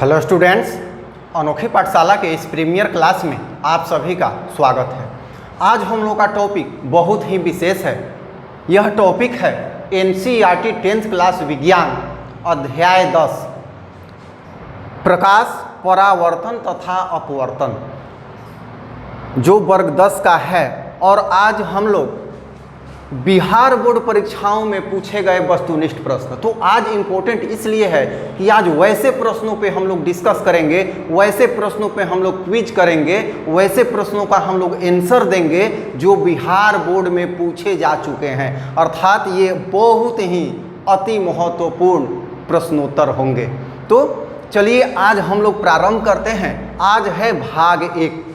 Hello students, अनोखी पाठशाला के इस प्रीमियर क्लास में आप सभी का स्वागत है। आज हम लोग का टॉपिक बहुत ही विशेष है। यह टॉपिक है एनसीईआरटी 10th क्लास विज्ञान अध्याय 10 प्रकाश, परावर्तन तथा अपवर्तन, जो वर्ग 10 का है। और आज हम लोग बिहार बोर्ड परीक्षाओं में पूछे गए वस्तुनिष्ठ प्रश्न, तो आज इम्पोर्टेंट इसलिए है कि आज वैसे प्रश्नों पे हम लोग डिस्कस करेंगे, वैसे प्रश्नों पे हम लोग क्विज करेंगे, वैसे प्रश्नों का हम लोग आंसर देंगे जो बिहार बोर्ड में पूछे जा चुके हैं। अर्थात ये बहुत ही अति महत्वपूर्ण प्रश्नोत्तर होंगे। तो चलिए आज हम लोग प्रारंभ करते हैं। आज है भाग 1।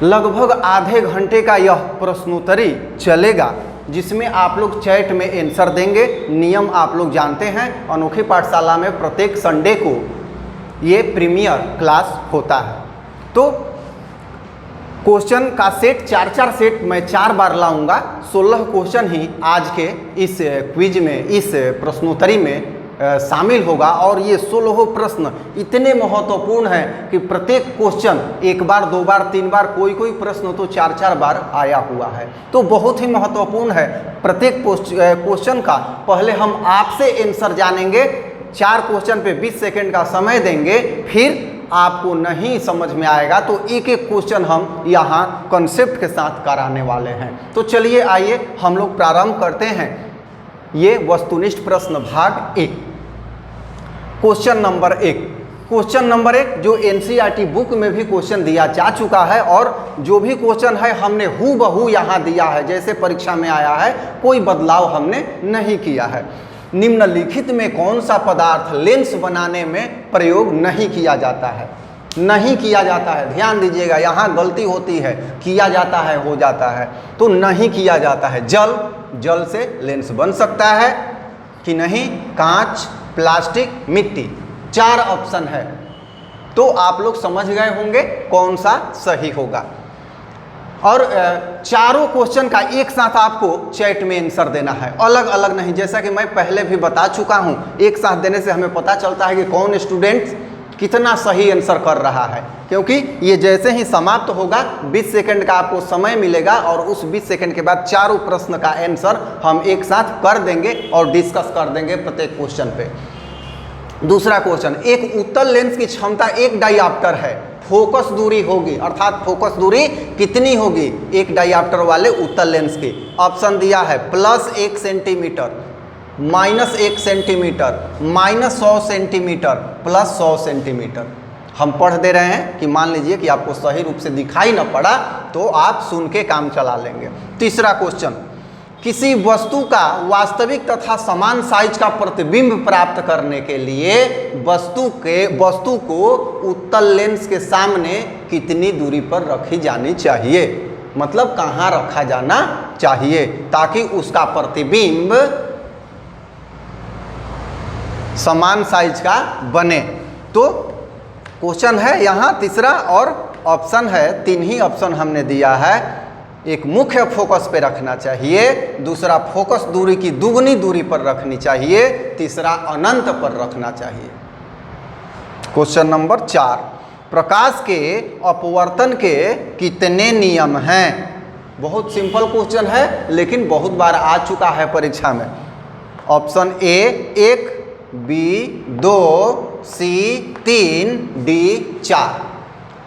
लगभग आधे घंटे का यह प्रश्नोत्तरी चलेगा, जिसमें आप लोग चैट में आंसर देंगे। नियम आप लोग जानते हैं, अनोखी पाठशाला में प्रत्येक संडे को ये प्रीमियर क्लास होता है। तो क्वेश्चन का सेट 4 सेट मैं 4 बार लाऊंगा। 16 क्वेश्चन ही आज के इस क्विज में, इस प्रश्नोत्तरी में शामिल होगा। और ये 16 प्रश्न इतने महत्वपूर्ण हैं कि प्रत्येक क्वेश्चन 1 बार 2 बार 3 बार, कोई प्रश्न तो 4 बार आया हुआ है। तो बहुत ही महत्वपूर्ण है। प्रत्येक क्वेश्चन का पहले हम आपसे आंसर जानेंगे। 4 क्वेश्चन पे 20 सेकंड का समय देंगे। फिर आपको नहीं समझ में आएगा तो एक क्वेश्चन हम यहाँ कॉन्सेप्ट के साथ कराने वाले हैं। तो चलिए आइए हम लोग प्रारंभ करते हैं। ये वस्तुनिष्ठ प्रश्न भाग 1। Question number 1। क्वेश्चन नंबर 1 जो एनसीईआरटी बुक में भी क्वेश्चन दिया जा चुका है, और जो भी क्वेश्चन है हमने हूबहू यहाँ दिया है जैसे परीक्षा में आया है, कोई बदलाव हमने नहीं किया है। निम्नलिखित में कौन सा पदार्थ लेंस बनाने में प्रयोग नहीं किया जाता है? नहीं किया जाता है, ध्यान दीजिएगा, यहाँ गलती होती है। किया जाता है हो जाता है, तो नहीं किया जाता है। जल से लेंस बन सकता है कि नहीं? कांच, प्लास्टिक, मिट्टी, 4 ऑप्शन है। तो आप लोग समझ गए होंगे कौन सा सही होगा। और चारों क्वेश्चन का एक साथ आपको चैट में आंसर देना है, अलग अलग नहीं। जैसा कि मैं पहले भी बता चुका हूं, एक साथ देने से हमें पता चलता है कि कौन स्टूडेंट कितना सही आंसर कर रहा है। क्योंकि ये जैसे ही समाप्त होगा 20 सेकंड का आपको समय मिलेगा, और उस 20 सेकंड के बाद चारों प्रश्न का आंसर हम एक साथ कर देंगे और डिस्कस कर देंगे प्रत्येक क्वेश्चन पे। दूसरा क्वेश्चन, एक उत्तल लेंस की क्षमता 1 डायऑप्टर है। फोकस दूरी होगी, अर्थात फोकस दूरी कितनी होगी 1 डायऑप्टर वाले उत्तल लेंस की? ऑप्शन दिया है +1 सेंटीमीटर, -1 सेंटीमीटर, -100 सेंटीमीटर, +100 सेंटीमीटर। हम पढ़ दे रहे हैं कि मान लीजिए कि आपको सही रूप से दिखाई न पड़ा तो आप सुन के काम चला लेंगे। तीसरा क्वेश्चन, किसी वस्तु का वास्तविक तथा समान साइज का प्रतिबिंब प्राप्त करने के लिए वस्तु को उत्तल लेंस के सामने कितनी दूरी पर रखी जानी चाहिए? मतलब कहाँ रखा जाना चाहिए ताकि उसका प्रतिबिंब समान साइज का बने। तो क्वेश्चन है यहाँ तीसरा, और ऑप्शन है 3 ही ऑप्शन हमने दिया है। एक मुख्य फोकस पे रखना चाहिए, दूसरा फोकस दूरी की दुगनी दूरी पर रखनी चाहिए, तीसरा अनंत पर रखना चाहिए। क्वेश्चन नंबर 4, प्रकाश के अपवर्तन के कितने नियम हैं? बहुत सिंपल क्वेश्चन है, लेकिन बहुत बार आ चुका है परीक्षा में। Option A 1, B 2, C 3, D 4।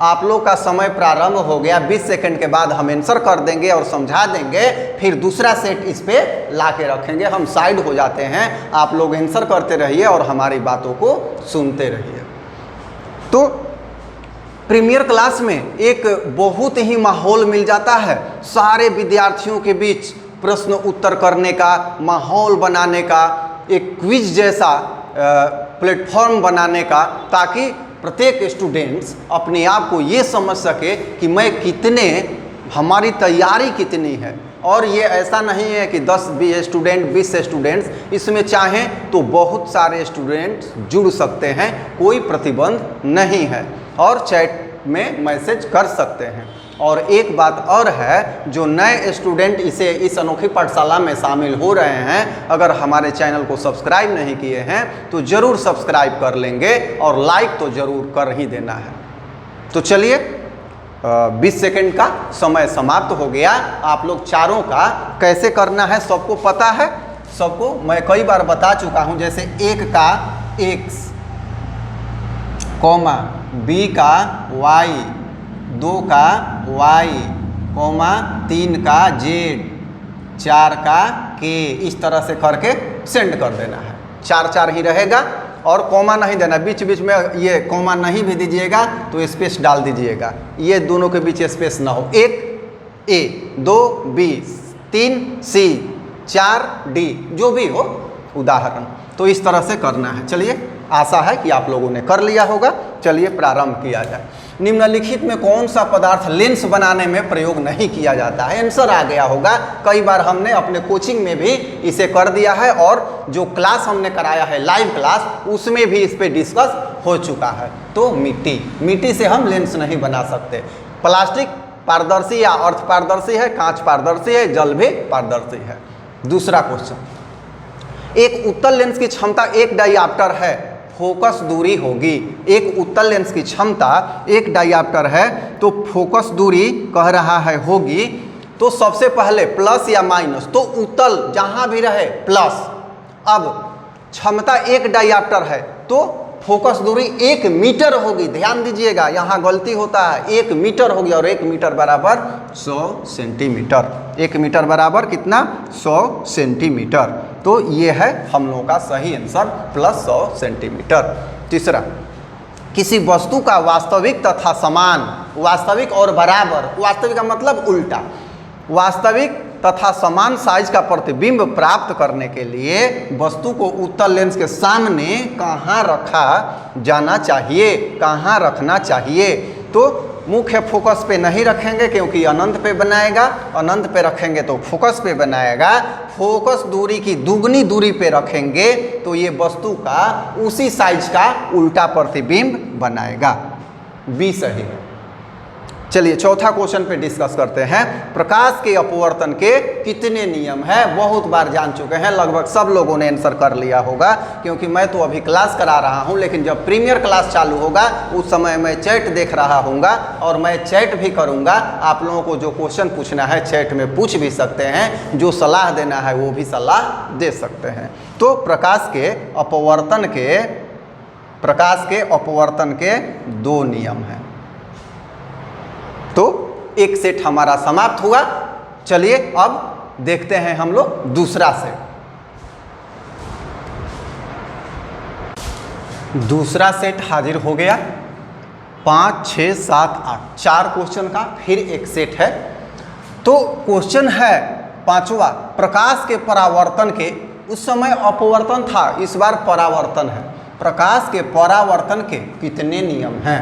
आप लोग का समय प्रारंभ हो गया। 20 सेकंड के बाद हम आंसर कर देंगे और समझा देंगे। फिर दूसरा सेट इस पे ला के रखेंगे। हम साइड हो जाते हैं, आप लोग आंसर करते रहिए और हमारी बातों को सुनते रहिए। तो प्रीमियर क्लास में एक बहुत ही माहौल मिल जाता है, सारे विद्यार्थियों के बीच प्रश्न उत्तर करने का माहौल बनाने का, एक क्विज जैसा प्लेटफॉर्म बनाने का, ताकि प्रत्येक स्टूडेंट्स अपने आप को ये समझ सके कि मैं कितने, हमारी तैयारी कितनी है। और ये ऐसा नहीं है कि 10 स्टूडेंट 20 स्टूडेंट्स, इसमें चाहें तो बहुत सारे स्टूडेंट्स जुड़ सकते हैं, कोई प्रतिबंध नहीं है, और चैट में मैसेज कर सकते हैं। और एक बात और है, जो नए स्टूडेंट इस अनोखी पाठशाला में शामिल हो रहे हैं, अगर हमारे चैनल को सब्सक्राइब नहीं किए हैं तो ज़रूर सब्सक्राइब कर लेंगे और लाइक तो ज़रूर कर ही देना है। तो चलिए 20 सेकंड का समय समाप्त हो गया। आप लोग चारों का कैसे करना है सबको पता है, सबको मैं कई बार बता चुका हूं। जैसे 1 का x, कॉमा b का y, 2 का y, कॉमा 3 का z, 4 का k, इस तरह से करके सेंड कर देना है। 4 ही रहेगा और कॉमा नहीं देना, बीच बीच में ये कॉमा नहीं भी दीजिएगा तो स्पेस डाल दीजिएगा, ये दोनों के बीच स्पेस ना हो। 1 a, 2 b, 3 c, 4 d, जो भी हो उदाहरण, तो इस तरह से करना है। चलिए, आशा है कि आप लोगों ने कर लिया होगा। चलिए प्रारंभ किया जाए। निम्नलिखित में कौन सा पदार्थ लेंस बनाने में प्रयोग नहीं किया जाता है? आंसर आ गया होगा, कई बार हमने अपने कोचिंग में भी इसे कर दिया है और जो क्लास हमने कराया है लाइव क्लास, उसमें भी इस पे डिस्कस हो चुका है। तो मिट्टी से हम लेंस नहीं बना सकते। प्लास्टिक पारदर्शी या अर्ध पारदर्शी है, कांच पारदर्शी है, जल भी पारदर्शी है। दूसरा क्वेश्चन, एक उत्तल लेंस की क्षमता 1 डायऑप्टर है, फोकस दूरी होगी। एक उत्तल लेंस की क्षमता 1 डायऑप्टर है तो फोकस दूरी कह रहा है होगी, तो सबसे पहले प्लस या माइनस, तो उत्तल जहां भी रहे प्लस। अब क्षमता 1 डायऑप्टर है तो फोकस दूरी 1 मीटर होगी। ध्यान दीजिएगा, यहाँ गलती होता है, 1 मीटर होगी और 1 मीटर बराबर 100 सेंटीमीटर। 1 मीटर बराबर कितना? 100 सेंटीमीटर। तो ये है हम लोगों का सही आंसर, प्लस 100 सेंटीमीटर। तीसरा, किसी वस्तु का वास्तविक तथा समान, वास्तविक और बराबर, वास्तविक का मतलब उल्टा, वास्तविक तथा समान साइज का प्रतिबिंब प्राप्त करने के लिए वस्तु को उत्तल लेंस के सामने कहाँ रखा जाना चाहिए, कहाँ रखना चाहिए? तो मुख्य फोकस पे नहीं रखेंगे क्योंकि अनंत पे बनाएगा, अनंत पे रखेंगे तो फोकस पे बनाएगा। फोकस दूरी की दुगनी दूरी पे रखेंगे तो ये वस्तु का उसी साइज का उल्टा प्रतिबिंब बनाएगा। बी सही है। चलिए चौथा क्वेश्चन पे डिस्कस करते हैं। प्रकाश के अपवर्तन के कितने नियम हैं? बहुत बार जान चुके हैं, लगभग सब लोगों ने आंसर कर लिया होगा, क्योंकि मैं तो अभी क्लास करा रहा हूं, लेकिन जब प्रीमियर क्लास चालू होगा उस समय मैं चैट देख रहा हूँगा और मैं चैट भी करूँगा। आप लोगों को जो क्वेश्चन पूछना है चैट में पूछ भी सकते हैं, जो सलाह देना है वो भी सलाह दे सकते हैं। तो प्रकाश के अपवर्तन के 2 नियम हैं। तो एक सेट हमारा समाप्त हुआ। चलिए अब देखते हैं हम लोग दूसरा सेट। दूसरा सेट हाजिर हो गया। 5, 6, 7, 8 4 क्वेश्चन का फिर एक सेट है। तो क्वेश्चन है 5वां, प्रकाश के परावर्तन के, उस समय अपवर्तन था, इस बार परावर्तन है। प्रकाश के परावर्तन के कितने नियम हैं?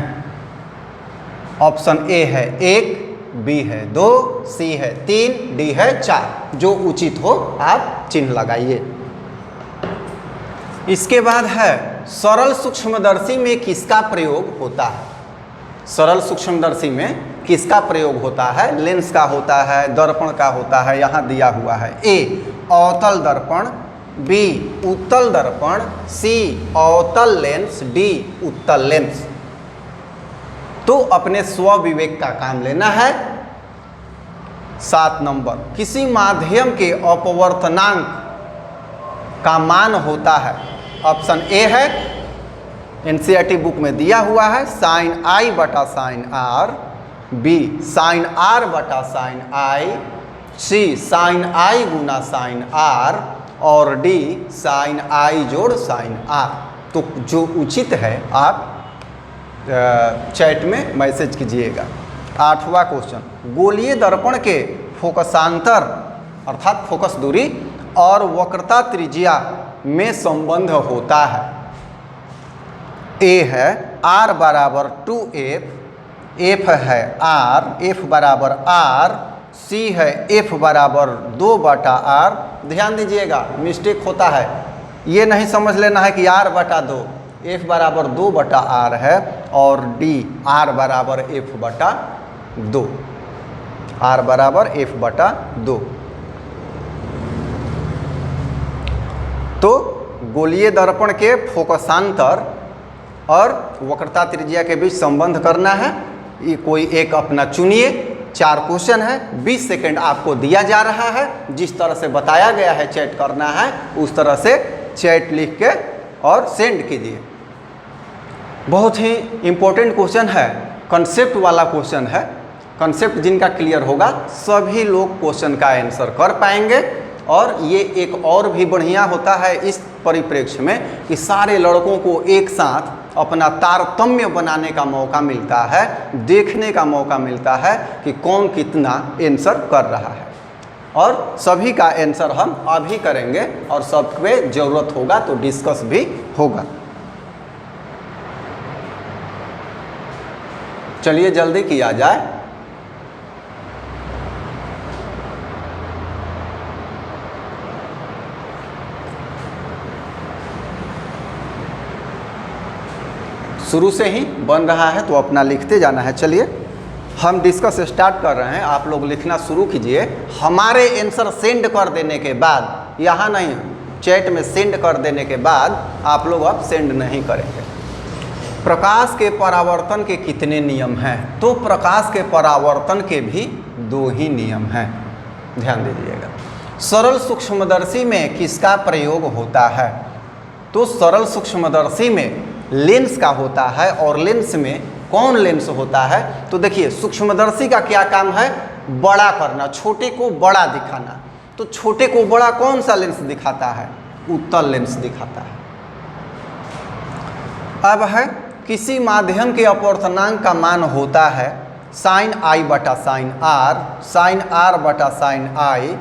ऑप्शन ए है 1, बी है 2, सी है 3, डी है 4। जो उचित हो आप चिन्ह लगाइए। इसके बाद है सरल सूक्ष्मदर्शी में किसका प्रयोग होता है? सरल सूक्ष्मदर्शी में किसका प्रयोग होता है? लेंस का होता है, दर्पण का होता है, यहाँ दिया हुआ है। ए अवतल दर्पण, बी उत्तल दर्पण, सी अवतल लेंस, डी उत्तल लेंस। तो अपने स्व विवेक का काम लेना है। 7 नंबर, किसी माध्यम के अपवर्तनांक का मान होता है। ऑप्शन ए है, एनसीईआरटी बुक में दिया हुआ है, साइन आई बटा sine R, B sine R बटा sine I, C sine I गुना साइन आर, और डी साइन आई जोड़ साइन आर। तो जो उचित है आप चैट में मैसेज कीजिएगा। 8वां क्वेश्चन, गोलीय दर्पण के फोकसांतर अर्थात फोकस दूरी और वक्रता त्रिज्या में संबंध होता है। ए है r बराबर 2f, f है r, f बराबर r, c है f बराबर 2 बटा r। ध्यान दीजिएगा, मिस्टेक होता है, ये नहीं समझ लेना है कि r बटा 2, f बराबर 2 बटा r है, और d r बराबर f बटा 2। R बराबर F/2। तो गोलीय दर्पण के फोकसांतर और वक्रता त्रिज्या के बीच संबंध करना है। ये कोई एक अपना चुनिए। 4 क्वेश्चन है, 20 सेकेंड आपको दिया जा रहा है। जिस तरह से बताया गया है चैट करना है, उस तरह से चैट लिख के और सेंड कीजिए। बहुत ही इम्पोर्टेंट क्वेश्चन है, कंसेप्ट वाला क्वेश्चन है। कंसेप्ट जिनका क्लियर होगा सभी लोग क्वेश्चन का आंसर कर पाएंगे। और ये एक और भी बढ़िया होता है इस परिप्रेक्ष्य में कि सारे लड़कों को एक साथ अपना तारतम्य बनाने का मौका मिलता है, देखने का मौका मिलता है कि कौन कितना आंसर कर रहा है। और सभी का आंसर हम अभी करेंगे और सब पे ज़रूरत होगा तो डिस्कस भी होगा। चलिए जल्दी किया जाए। शुरू से ही बन रहा है तो अपना लिखते जाना है। चलिए हम डिस्कस स्टार्ट कर रहे हैं, आप लोग लिखना शुरू कीजिए। हमारे आंसर सेंड कर देने के बाद, यहाँ नहीं, चैट में सेंड कर देने के बाद आप लोग अब सेंड नहीं करेंगे। प्रकाश के परावर्तन के कितने नियम हैं? तो प्रकाश के परावर्तन के भी 2 ही नियम हैं, ध्यान दीजिएगा। सरल सूक्ष्मदर्शी में किसका प्रयोग होता है? तो सरल सूक्ष्मदर्शी में लेंस का होता है। और लेंस में कौन लेंस होता है? तो देखिए सूक्ष्मदर्शी का क्या काम है? बड़ा करना, छोटे को बड़ा दिखाना। तो छोटे को बड़ा कौन सा लेंस दिखाता है? उत्तल लेंस दिखाता है। अब है किसी माध्यम के अपवर्तनांक का मान होता है sin I बटा sin R, sin R बटा sin I।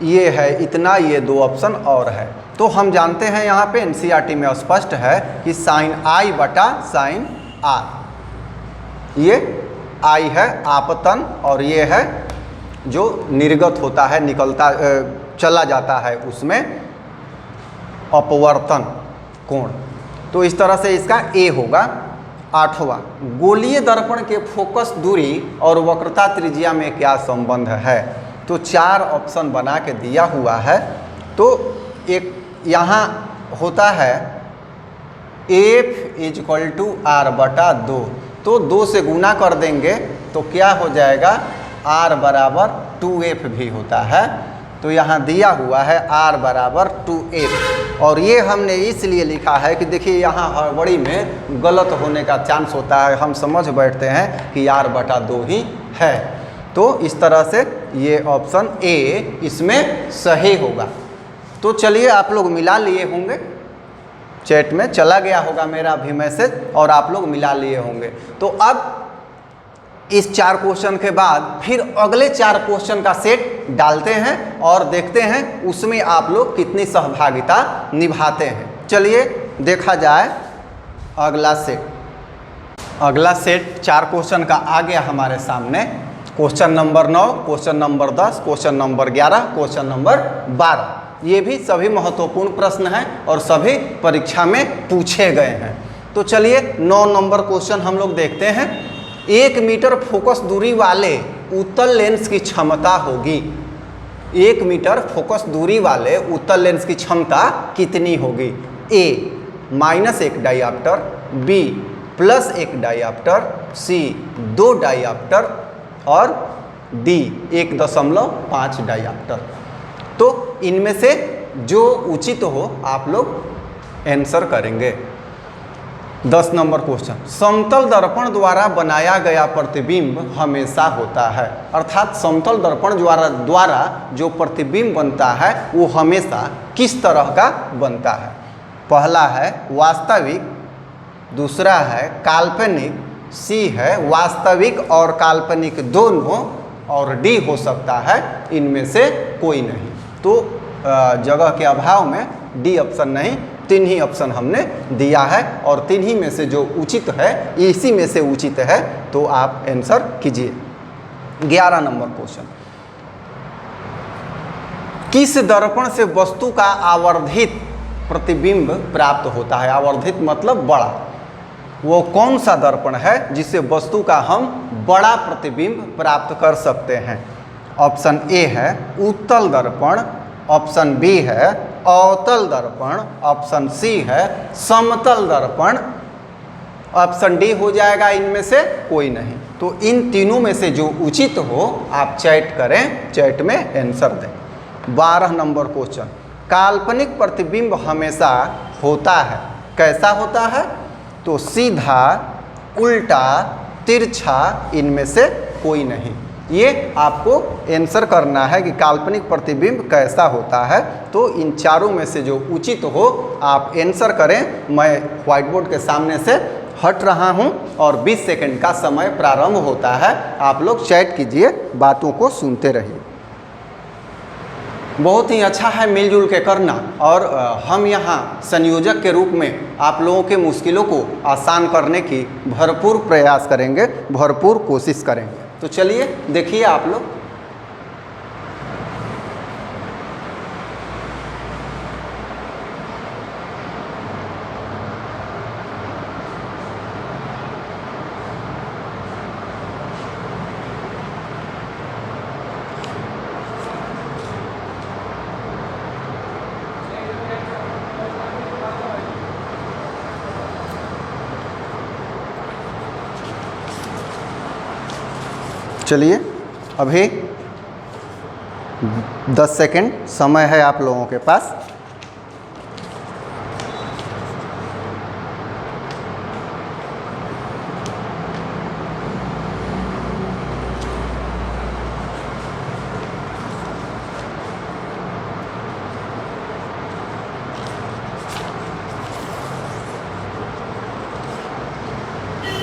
ये है इतना, ये 2 ऑप्शन और है। तो हम जानते हैं यहाँ पे NCERT में स्पष्ट है कि sin I बटा sin R, ये I है आपतन और ये है जो निर्गत होता है, निकलता चला जाता है, उसमें अपवर्तन कोण। तो इस तरह से इसका A होगा। 8वां, गोलीय दर्पण के फोकस दूरी और वक्रता त्रिज्या में क्या संबंध है? तो 4 ऑप्शन बना के दिया हुआ है। तो एक यहाँ होता है F = R/2। तो 2 से गुना कर देंगे तो क्या हो जाएगा? R बराबर 2F भी होता है। तो यहाँ दिया हुआ है R बराबर 2F। और ये हमने इसलिए लिखा है कि देखिए यहाँ हड़बड़ी में गलत होने का चांस होता है, हम समझ बैठते हैं कि R/2 ही है। तो इस तरह से ये ऑप्शन A इसमें सही होगा। तो चलिए आप लोग मिला लिए होंगे, चैट में चला गया होगा मेरा भी मैसेज और आप लोग मिला लिए होंगे। तो अब इस 4 क्वेश्चन के बाद फिर अगले 4 क्वेश्चन का सेट डालते हैं और देखते हैं उसमें आप लोग कितनी सहभागिता निभाते हैं। चलिए देखा जाए अगला सेट। अगला सेट 4 क्वेश्चन का आ गया हमारे सामने। Question number 9, question number 10, question number 11, question number 12। ये भी सभी महत्वपूर्ण प्रश्न हैं और सभी परीक्षा में पूछे गए हैं। तो चलिए 9 नंबर क्वेश्चन हम लोग देखते हैं। 1 मीटर फोकस दूरी वाले उत्तल लेंस की क्षमता होगी। 1 मीटर फोकस दूरी वाले उत्तल लेंस की क्षमता कितनी होगी? A -1 डायऑप्टर, B +1 डायऑप्टर, C 2 डायऑप्टर और D 1.5 डायऑप्टर। तो इनमें से जो उचित हो आप लोग आंसर करेंगे। 10 नंबर क्वेश्चन, समतल दर्पण द्वारा बनाया गया प्रतिबिंब हमेशा होता है। अर्थात समतल दर्पण द्वारा जो प्रतिबिंब बनता है वो हमेशा किस तरह का बनता है? पहला है वास्तविक, दूसरा है काल्पनिक, C है वास्तविक और काल्पनिक दोनों, और D हो सकता है इनमें से कोई नहीं। तो जगह के अभाव में D ऑप्शन नहीं, 3 ही ऑप्शन हमने दिया है और 3 ही में से जो उचित है, इसी में से उचित है, तो आप आंसर कीजिए। 11 नंबर क्वेश्चन, किस दर्पण से वस्तु का आवर्धित प्रतिबिंब प्राप्त होता है? आवर्धित मतलब बड़ा। वो कौन सा दर्पण है जिससे वस्तु का हम बड़ा प्रतिबिंब प्राप्त कर सकते हैं? ऑप्शन ए है उत्तल दर्पण, ऑप्शन बी है अवतल दर्पण, ऑप्शन सी है समतल दर्पण, ऑप्शन डी हो जाएगा इनमें से कोई नहीं। तो इन तीनों में से जो उचित हो आप चैट करें, चैट में आंसर दें। 12 नंबर क्वेश्चन, काल्पनिक प्रतिबिंब हमेशा होता है, कैसा होता है? तो सीधा, उल्टा, तिरछा, इनमें से कोई नहीं। ये आपको आंसर करना है कि काल्पनिक प्रतिबिंब कैसा होता है। तो इन चारों में से जो उचित हो आप आंसर करें। मैं व्हाइट बोर्ड के सामने से हट रहा हूं और 20 सेकंड का समय प्रारंभ होता है। आप लोग चैट कीजिए, बातों को सुनते रहिए। बहुत ही अच्छा है मिलजुल के करना, और हम यहाँ संयोजक के रूप में आप लोगों के मुश्किलों को आसान करने की भरपूर प्रयास करेंगे, भरपूर कोशिश करेंगे। तो चलिए देखिए आप लोग, चलिए अभी 10 सेकंड समय है आप लोगों के पास।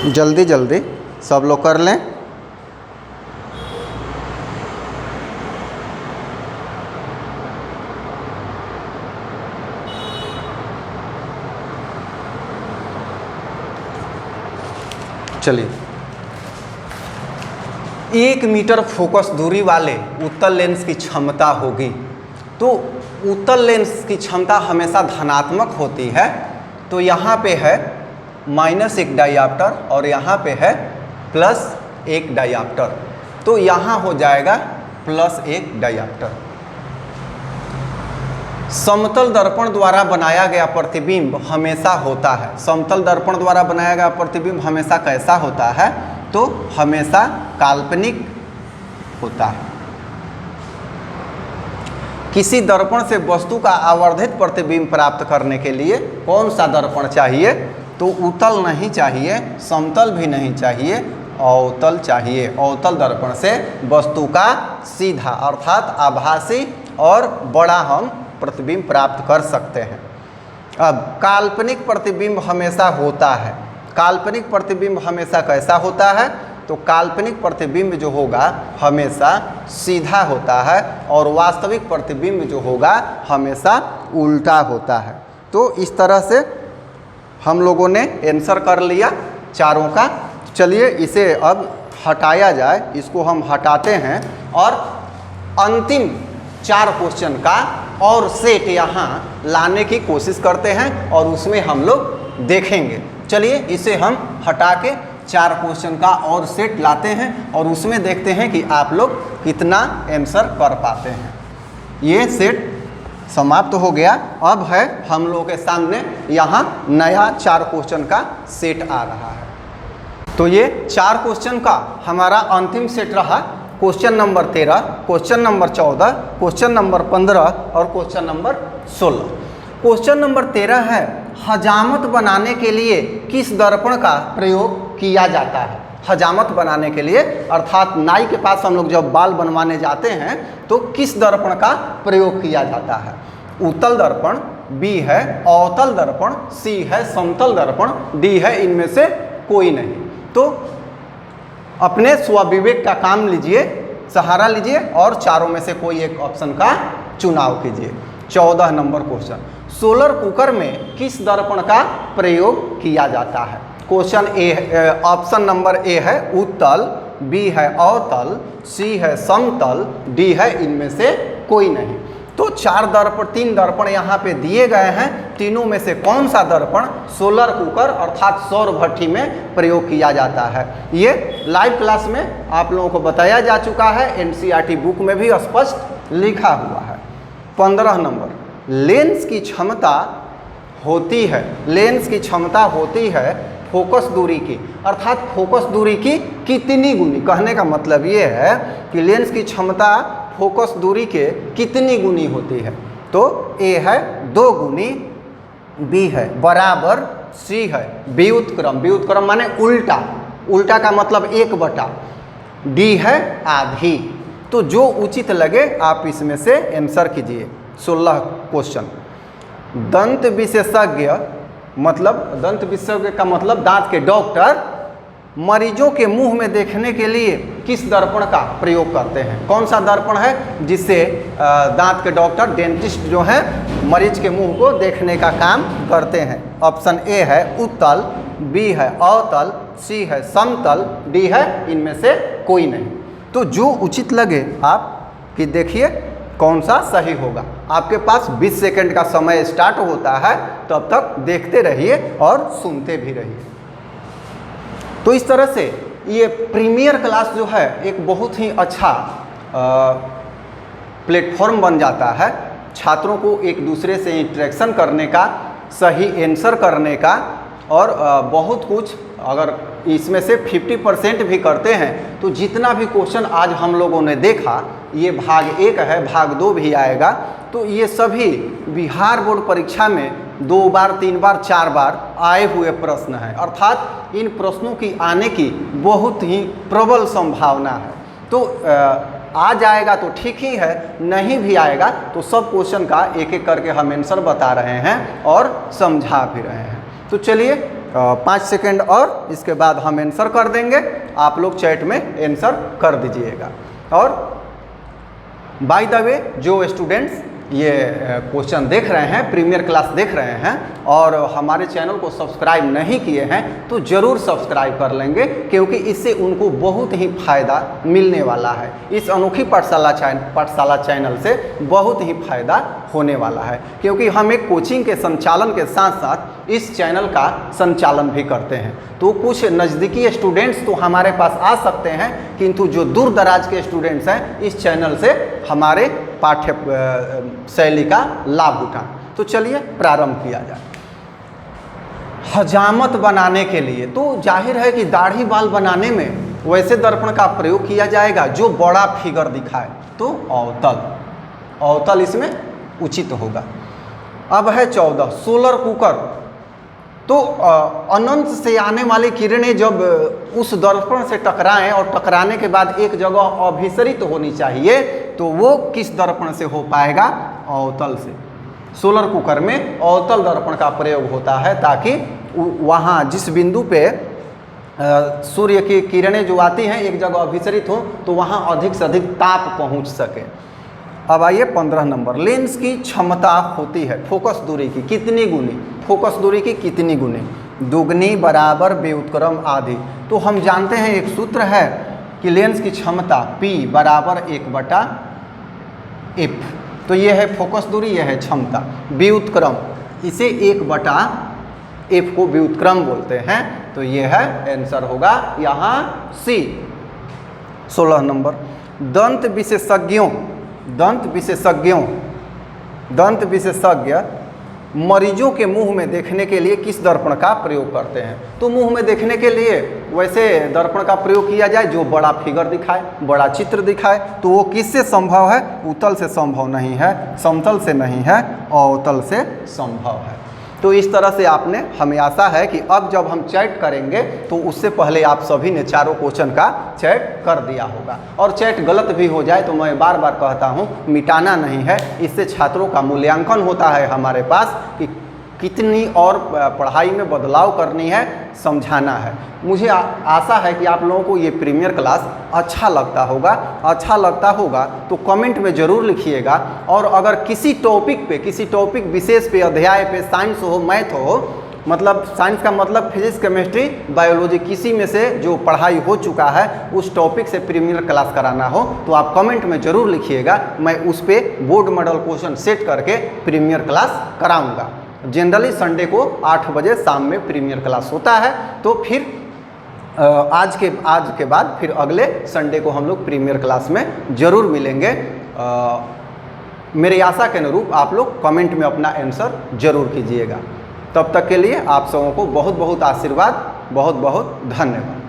जल्दी जल्दी सब लोग कर लें। चलिए, 1 मीटर फोकस दूरी वाले उत्तल लेंस की क्षमता होगी। तो उत्तल लेंस की क्षमता हमेशा धनात्मक होती है। तो यहाँ पे है -1 डायऑप्टर और यहाँ पे है +1 डायऑप्टर। तो यहाँ हो जाएगा +1 डायऑप्टर। समतल दर्पण द्वारा बनाया गया प्रतिबिंब हमेशा होता है। समतल दर्पण द्वारा बनाया गया प्रतिबिंब हमेशा कैसा होता है? तो हमेशा काल्पनिक होता है। किसी दर्पण से वस्तु का आवर्धित प्रतिबिंब प्राप्त करने के लिए कौन सा दर्पण चाहिए? तो उत्तल नहीं चाहिए, समतल भी नहीं चाहिए, अवतल चाहिए। अवतल दर्पण से वस्तु का सीधा अर्थात आभासी और बड़ा हम प्रतिबिंब प्राप्त कर सकते हैं। अब काल्पनिक प्रतिबिंब हमेशा होता है। काल्पनिक प्रतिबिंब हमेशा कैसा होता है? तो काल्पनिक प्रतिबिंब जो होगा हमेशा सीधा होता है और वास्तविक प्रतिबिंब जो होगा हमेशा उल्टा होता है। तो इस तरह से हम लोगों ने आंसर कर लिया चारों का। चलिए इसे अब हटाया जाए, इसको हम हटाते हैं और अंतिम 4 क्वेश्चन का और सेट यहाँ लाने की कोशिश करते हैं और उसमें हम लोग देखेंगे। चलिए इसे हम हटा के 4 क्वेश्चन का और सेट लाते हैं और उसमें देखते हैं कि आप लोग कितना आंसर कर पाते हैं। ये सेट समाप्त हो गया। अब है हम लोगों के सामने यहाँ नया 4 क्वेश्चन का सेट आ रहा है। तो ये 4 क्वेश्चन का हमारा अंतिम सेट रहा। Question number 13, question number 14, question number 15 और क्वेश्चन नंबर 16। क्वेश्चन नंबर 13 है, हजामत बनाने के लिए किस दर्पण का प्रयोग किया जाता है? हजामत बनाने के लिए अर्थात नाई के पास हम लोग जब बाल बनवाने जाते हैं तो किस दर्पण का प्रयोग किया जाता है? उत्तल दर्पण, बी है अवतल दर्पण, सी है समतल दर्पण, डी है इनमें से कोई नहीं। तो अपने स्वविवेक का काम लीजिए, सहारा लीजिए और चारों में से कोई एक ऑप्शन का चुनाव कीजिए। 14 नंबर क्वेश्चन, सोलर कुकर में किस दर्पण का प्रयोग किया जाता है? Question A, option number A है उत्तल, बी है अवतल, सी है समतल, डी है इनमें से कोई नहीं। तो 3 दर्पण यहाँ पे दिए गए हैं। तीनों में से कौन सा दर्पण सोलर कुकर अर्थात सौर भट्ठी में प्रयोग किया जाता है, ये लाइव क्लास में आप लोगों को बताया जा चुका है, एनसीईआरटी बुक में भी स्पष्ट लिखा हुआ है। 15 नंबर, लेंस की क्षमता होती है, लेंस की क्षमता होती है फोकस दूरी की, अर्थात फोकस दूरी की कितनी गुनी। कहने का मतलब ये है कि लेंस की क्षमता फोकस दूरी के कितनी गुनी होती है। तो ए है 2 गुनी, बी है बराबर, सी है व्युत्क्रम, व्युत्क्रम माने उल्टा, उल्टा का मतलब 1/, डी है आधी। तो जो उचित लगे आप इसमें से आंसर कीजिए। 16 क्वेश्चन, दंत विशेषज्ञ मतलब दंत विशेषज्ञ का मतलब दांत के डॉक्टर मरीजों के मुंह में देखने के लिए किस दर्पण का प्रयोग करते हैं। कौन सा दर्पण है जिससे दांत के डॉक्टर डेंटिस्ट जो है मरीज के मुंह को देखने का काम करते हैं। ऑप्शन ए है उत्तल, बी है अवतल, सी है समतल, डी है इनमें से कोई नहीं। तो जो उचित लगे आप कि देखिए कौन सा सही होगा। आपके पास 20 सेकंड का समय स्टार्ट होता है, तब तक देखते रहिए और सुनते भी रहिए। तो इस तरह से ये प्रीमियर क्लास जो है एक बहुत ही अच्छा प्लेटफॉर्म बन जाता है छात्रों को एक दूसरे से इंटरेक्शन करने का, सही आंसर करने का, और बहुत कुछ अगर इसमें से 50% भी करते हैं तो जितना भी क्वेश्चन आज हम लोगों ने देखा, ये भाग 1 है, भाग 2 भी आएगा, तो ये सभी बिहार बोर्ड परीक्षा में 2 बार 3 बार 4 बार आए हुए प्रश्न हैं, अर्थात इन प्रश्नों की आने की बहुत ही प्रबल संभावना है। तो आ जाएगा तो ठीक ही है, नहीं भी आएगा तो सब क्वेश्चन का एक एक करके हम आंसर बता रहे हैं और समझा भी रहे हैं। तो चलिए 5 सेकंड और इसके बाद हम आंसर कर देंगे, आप लोग चैट में आंसर कर दीजिएगा। और बाय द वे जो स्टूडेंट्स ये क्वेश्चन देख रहे हैं, प्रीमियर क्लास देख रहे हैं और हमारे चैनल को सब्सक्राइब नहीं किए हैं तो ज़रूर सब्सक्राइब कर लेंगे, क्योंकि इससे उनको बहुत ही फ़ायदा मिलने वाला है। इस अनोखी पाठशाला चैनल से बहुत ही फ़ायदा होने वाला है, क्योंकि हम एक कोचिंग के संचालन के साथ साथ इस चैनल का संचालन भी करते हैं। तो कुछ नज़दीकी स्टूडेंट्स तो हमारे पास आ सकते हैं, किंतु जो दूर दराज के स्टूडेंट्स हैं इस चैनल से हमारे पाठ्य शैली का लाभ उठाएं। तो चलिए प्रारंभ किया जाए। हजामत बनाने के लिए तो जाहिर है कि दाढ़ी बाल बनाने में वैसे दर्पण का प्रयोग किया जाएगा जो बड़ा फिगर दिखाए, तो अवतल, अवतल इसमें उचित होगा। अब है 14 सोलर कुकर। तो अनंत से आने वाली किरणें जब उस दर्पण से टकराएं और टकराने के बाद एक जगह अभिसरित होनी चाहिए, तो वो किस दर्पण से हो पाएगा? अवतल से। सोलर कुकर में अवतल दर्पण का प्रयोग होता है ताकि वहाँ जिस बिंदु पे सूर्य की किरणें जो आती हैं एक जगह अभिसरित हो तो वहाँ अधिक से अधिक ताप पहुँच सके। अब आइए 15 नंबर, लेंस की क्षमता होती है फोकस दूरी की कितनी गुनी? फोकस दूरी की कितनी गुनी? दुगनी बराबर व्युत्क्रम आधी। तो हम जानते हैं एक सूत्र है कि लेंस की क्षमता P बराबर 1/f। तो ये है फोकस दूरी, यह है क्षमता। व्युत्क्रम इसे 1/f को व्युत्क्रम बोलते हैं। तो ये है आंसर होगा यहाँ C। 16 नंबर, दंत विशेषज्ञ मरीजों के मुंह में देखने के लिए किस दर्पण का प्रयोग करते हैं? तो मुंह में देखने के लिए वैसे दर्पण का प्रयोग किया जाए जो बड़ा फिगर दिखाए, बड़ा चित्र दिखाए। तो वो किससे संभव है? उत्तल से संभव नहीं है, समतल से नहीं है, अवतल से संभव है। तो इस तरह से आपने, हमें आशा है कि अब जब हम चैट करेंगे तो उससे पहले आप सभी ने चारों क्वेश्चन का चैट कर दिया होगा। और चैट गलत भी हो जाए तो मैं बार बार कहता हूँ, मिटाना नहीं है, इससे छात्रों का मूल्यांकन होता है हमारे पास कि कितनी और पढ़ाई में बदलाव करनी है, समझाना है। मुझे आशा है कि आप लोगों को ये प्रीमियर क्लास अच्छा लगता होगा तो कमेंट में ज़रूर लिखिएगा। और अगर किसी टॉपिक विशेष पे, अध्याय पे, साइंस हो, मैथ हो, मतलब साइंस का मतलब फिजिक्स, केमिस्ट्री, बायोलॉजी, किसी में से जो पढ़ाई हो चुका है उस टॉपिक से प्रीमियर क्लास कराना हो तो आप कमेंट में ज़रूर लिखिएगा, मैं उस पर बोर्ड मॉडल क्वेश्चन सेट करके प्रीमियर क्लास कराऊंगा। जनरली संडे को 8 बजे शाम में प्रीमियर क्लास होता है। तो फिर आज के बाद फिर अगले संडे को हम लोग प्रीमियर क्लास में ज़रूर मिलेंगे। मेरी आशा के अनुरूप आप लोग कमेंट में अपना आंसर ज़रूर कीजिएगा। तब तक के लिए आप सबों को बहुत बहुत आशीर्वाद, बहुत बहुत धन्यवाद।